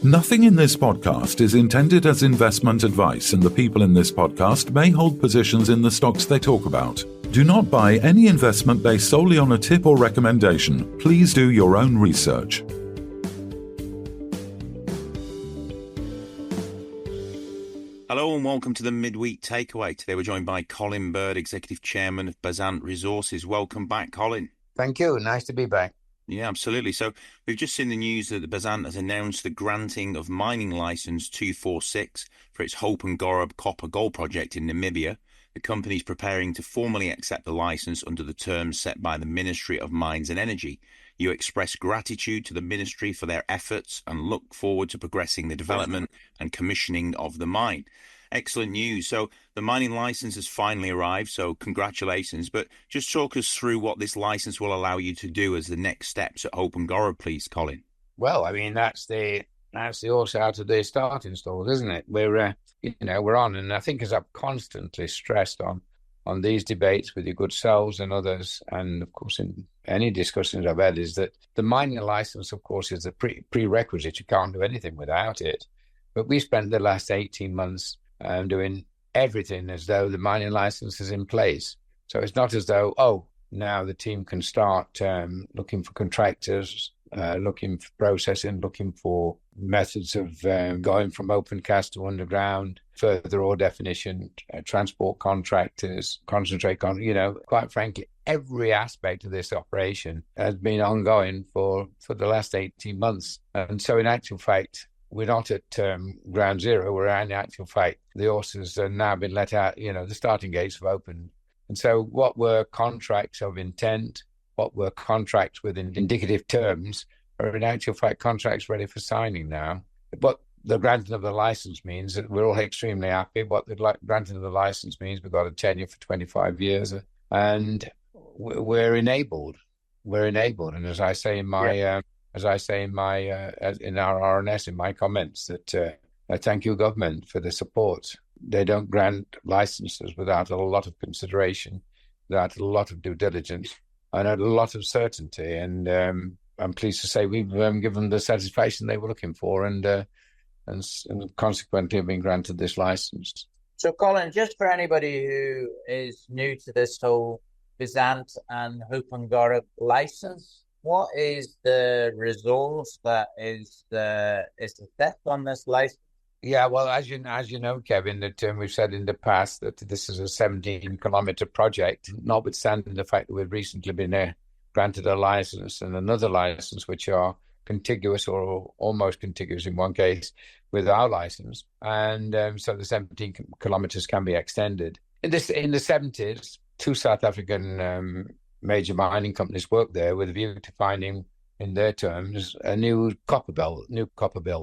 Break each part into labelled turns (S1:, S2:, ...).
S1: Nothing in this podcast is intended as investment advice, and the people in this podcast may hold positions in the stocks they talk about. Do not buy any investment based solely on a tip or recommendation. Please do your own research.
S2: Hello and welcome to the Midweek Takeaway. Today we're joined by Colin Bird, Executive Chairman of Bezant Resources. Welcome back, Colin.
S3: Thank you. Nice to be back.
S2: Yeah, absolutely. So we've just seen the news that the Bezant has announced the granting of mining license 246 for its Hope and Gorob copper gold project in Namibia. The company is preparing to formally accept the license under the terms set by the Ministry of Mines and Energy. You express gratitude to the ministry for their efforts and look forward to progressing the development and commissioning of the mine. Excellent news. So the mining license has finally arrived, so congratulations. But just talk us through what this license will allow you to do as the next steps at Hope and Gorob, please, Colin.
S3: Well, I mean, that's the horse out of the starting stall, isn't it? We're on, and I think as I've constantly stressed on these debates with your good selves and others, and of course in any discussions I've had, is that the mining license, of course, is a prerequisite. You can't do anything without it. But we spent the last 18 months doing everything as though the mining license is in place. So it's not as though, now the team can start looking for contractors, looking for processing, looking for methods of going from open cast to underground, further ore definition, transport contractors, concentrate, quite frankly, every aspect of this operation has been ongoing for the last 18 months. And so in actual fact, we're not at ground zero. We're in actual fact, the horses have now been let out, the starting gates have opened. And so what were contracts of intent, what were contracts with indicative terms, are in actual fact contracts ready for signing now. What the granting of the license means that we're all extremely happy. What the granting of the license means, we've got a tenure for 25 years, and we're enabled. We're enabled. And as I say in my... As I say in our RNS, in my comments, that I thank you, government, for the support. They don't grant licenses without a lot of consideration, without a lot of due diligence, and a lot of certainty. And I'm pleased to say we've given them the satisfaction they were looking for, and consequently have been granted this license.
S4: So, Colin, just for anybody who is new to this whole Bezant and Hope and Gorob license, what is the resource that is the test on this license?
S3: Yeah, well, as you know, Kevin, that we've said in the past that this is a 17-kilometer project, notwithstanding the fact that we've recently been granted a license and another license, which are contiguous or almost contiguous in one case with our license. And so the 17 kilometers can be extended. In the 70s, two South African major mining companies worked there with a view to finding, in their terms, a new copper belt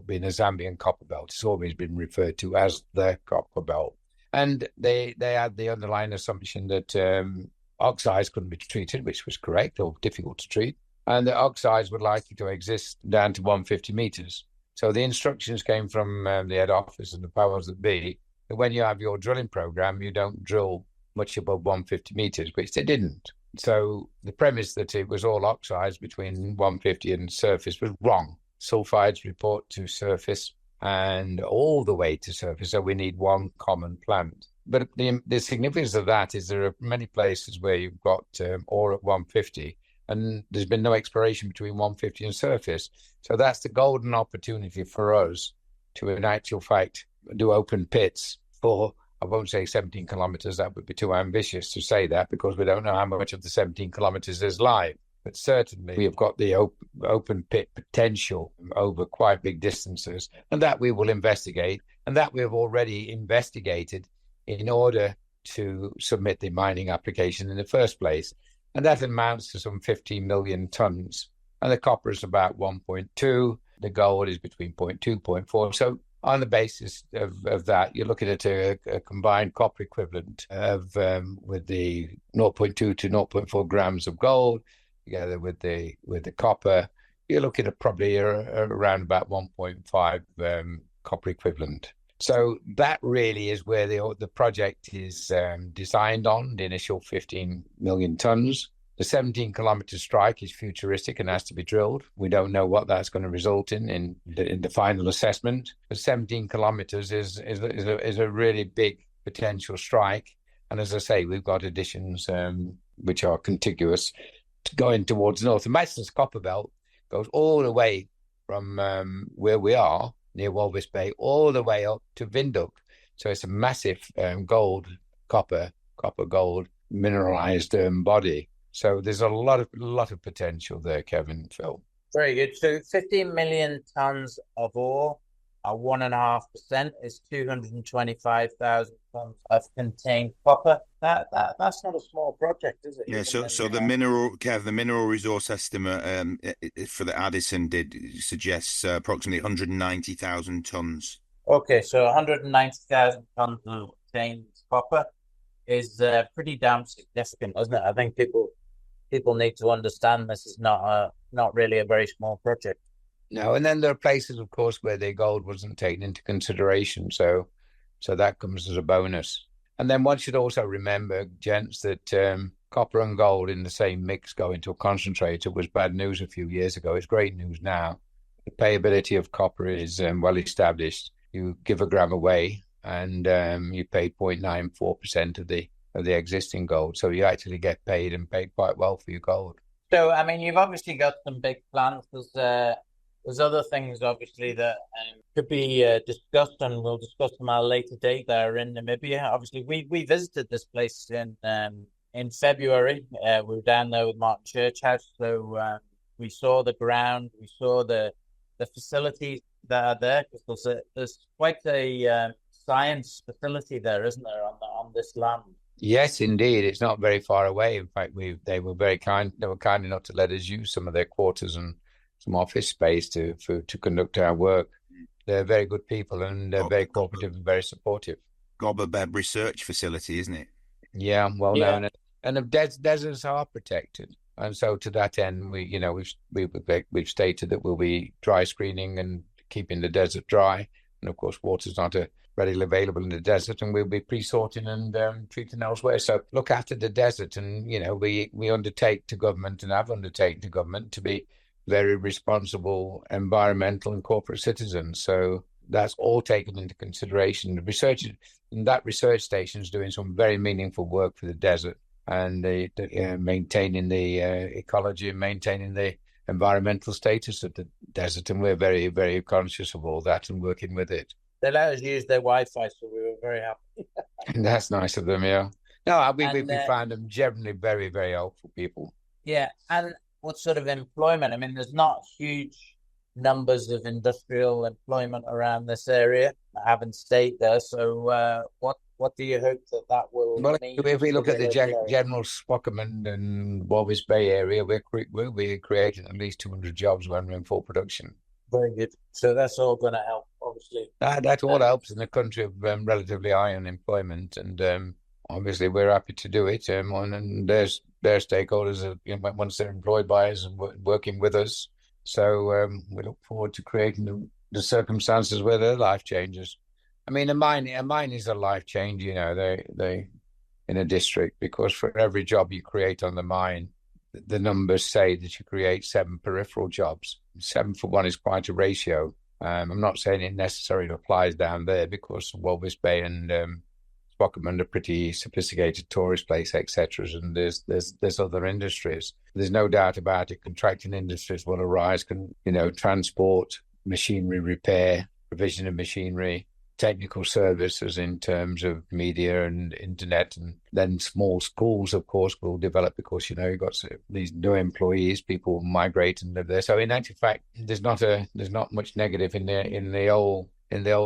S3: being a Zambian copper belt. It's always been referred to as the copper belt. And they had the underlying assumption that oxides couldn't be treated, which was correct, or difficult to treat, and that oxides would likely to exist down to 150 meters. So the instructions came from the head office and the powers that be that when you have your drilling program, you don't drill much above 150 meters, which they didn't. So the premise that it was all oxides between 150 and surface was wrong. Sulfides report to surface and all the way to surface. So we need one common plant. But the significance of that is there are many places where you've got ore at 150 and there's been no exploration between 150 and surface. So that's the golden opportunity for us to, in actual fact, do open pits for, I won't say 17 kilometers, that would be too ambitious to say that because we don't know how much of the 17 kilometers is live. But certainly we have got the open pit potential over quite big distances, and that we will investigate, and that we have already investigated in order to submit the mining application in the first place. And that amounts to some 15 million tons. And the copper is about 1.2. The gold is between 0.2, 0.4. So on the basis of that, you're looking at a combined copper equivalent of with the 0.2 to 0.4 grams of gold, together with the copper, you're looking at probably around about 1.5 copper equivalent. So that really is where the project is designed on, the initial 15 million tons. The 17-kilometer strike is futuristic and has to be drilled. We don't know what that's going to result in the final assessment. But 17 kilometers is a really big potential strike. And as I say, we've got additions which are contiguous going towards north. The Madison's Copper Belt goes all the way from where we are, near Walvis Bay, all the way up to Vinduk. So it's a massive copper gold mineralized body. So there's a lot of potential there, Kevin, Phil.
S4: Very good. So 15 million tons of ore at 1.5% is 225,000 tons of contained copper. That's not a small project, is it?
S2: Yeah. So the mineral resource estimate for the Addison suggests approximately 190,000 tons.
S4: Okay, so 190,000 tons of contained copper is pretty damn significant, isn't it? I think people need to understand this is not really a very small project.
S3: No, and then there are places, of course, where the gold wasn't taken into consideration, so that comes as a bonus. And then one should also remember, gents, that copper and gold in the same mix going to a concentrator was bad news a few years ago. It's great news now. The payability of copper is well established. You give a gram away, and you pay 0.94% of the existing gold. So you actually get paid and paid quite well for your gold.
S4: So, I mean, you've obviously got some big plans. There's other things, obviously, that could be discussed, and we'll discuss them at a later date there in Namibia. Obviously, we visited this place in February. We were down there with Martin Churchhouse, so we saw the ground, we saw the facilities that are there, because there's quite a science facility there, isn't there, on this land?
S3: Yes, indeed. It's not very far away. In fact, they were very kind. They were kind enough to let us use some of their quarters and some office space to conduct our work. They're very good people, and they're very cooperative and very supportive.
S2: Gobabeb Research Facility, isn't it?
S3: Yeah, well known. And the deserts are protected, and so to that end, we've stated that we'll be dry screening and keeping the desert dry, and of course, water's not readily available in the desert, and we'll be pre-sorting and treating elsewhere. So look after the desert, and we undertake to government and have undertaken to government to be very responsible environmental and corporate citizens. So that's all taken into consideration. That research station is doing some very meaningful work for the desert, and maintaining the ecology and maintaining the environmental status of the desert. And we're very, very conscious of all that and working with it.
S4: They let us use their Wi-Fi, so we were very happy.
S3: That's nice of them, yeah. No, we found them generally very, very helpful people.
S4: Yeah, and what sort of employment? I mean, there's not huge numbers of industrial employment around this area. I haven't stayed there, so what do you hope that will mean?
S3: If we look at the general Swakopmund and Walvis Bay area, we'll be creating at least 200 jobs when we're in full production.
S4: Very good. So that's all going to help, obviously.
S3: That all helps in a country of relatively high unemployment, and obviously we're happy to do it. And their stakeholders, once they're employed by us and working with us. So we look forward to creating the circumstances where their life changes. I mean, a mine is a life change, they in a district, because for every job you create on the mine, the numbers say that you create 7 peripheral jobs. 7 for 1 is quite a ratio. I'm not saying it necessarily applies down there, because Walvis Bay and Swakopmund are pretty sophisticated tourist place, etc. And there's other industries. There's no doubt about it. Contracting industries will arise. Transport, machinery repair, provision of machinery, technical services in terms of media and internet, and then small schools, of course, will develop, because you've got these new employees, people migrate and live there. So in actual fact, there's not much negative in the old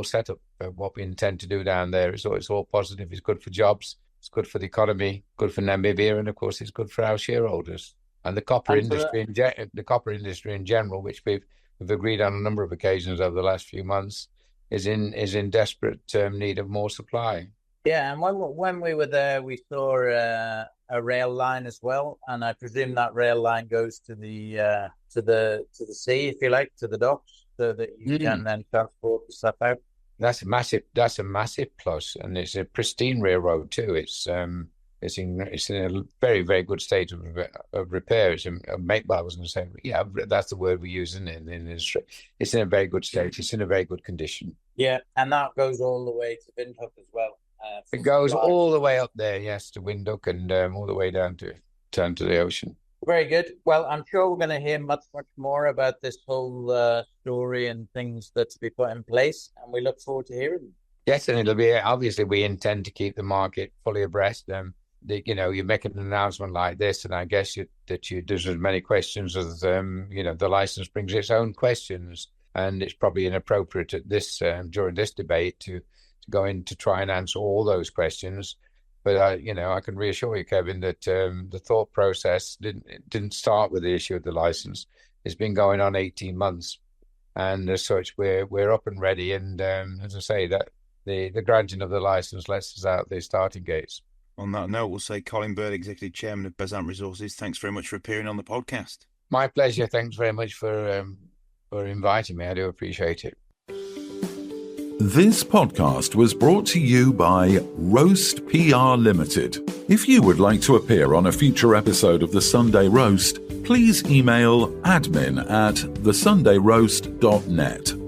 S3: setup. What we intend to do down there is it's all positive. It's good for jobs, it's good for the economy, good for Namibia, and of course it's good for our shareholders. And the copper industry in general, which we've agreed on a number of occasions over the last few months, is in desperate need of more supply.
S4: Yeah, and when we were there, we saw a rail line as well, and I presume that rail line goes to the sea, if you like, to the docks, so that you can then transport the stuff out. That's a massive
S3: plus, and it's a pristine railroad too. It's It's in a very, very good state of repair. I was going to say, yeah, that's the word we use in the industry. It's in a very good state. It's in a very good condition.
S4: Yeah, and that goes all the way to Windhoek as well.
S3: It goes all the way up there, yes, to Windhoek, and all the way down to the ocean.
S4: Very good. Well, I'm sure we're going to hear much more about this whole story and things that to be put in place, and we look forward to hearing them.
S3: Yes, and it'll be, obviously, we intend to keep the market fully abreast. You make an announcement like this, and I guess there's as many questions as the license brings its own questions, and it's probably inappropriate at this during this debate to go in to try and answer all those questions. But I can reassure you, Kevin, that the thought process didn't start with the issue of the license. It's been going on 18 months, and as such, we're up and ready. And as I say, that the granting of the license lets us out the starting gates.
S2: On that note, we'll say Colin Bird, Executive Chairman of Bezant Resources, thanks very much for appearing on the podcast.
S3: My pleasure. Thanks very much for inviting me. I do appreciate it.
S1: This podcast was brought to you by Roast PR Limited. If you would like to appear on a future episode of The Sunday Roast, please email admin@thesundayroast.net.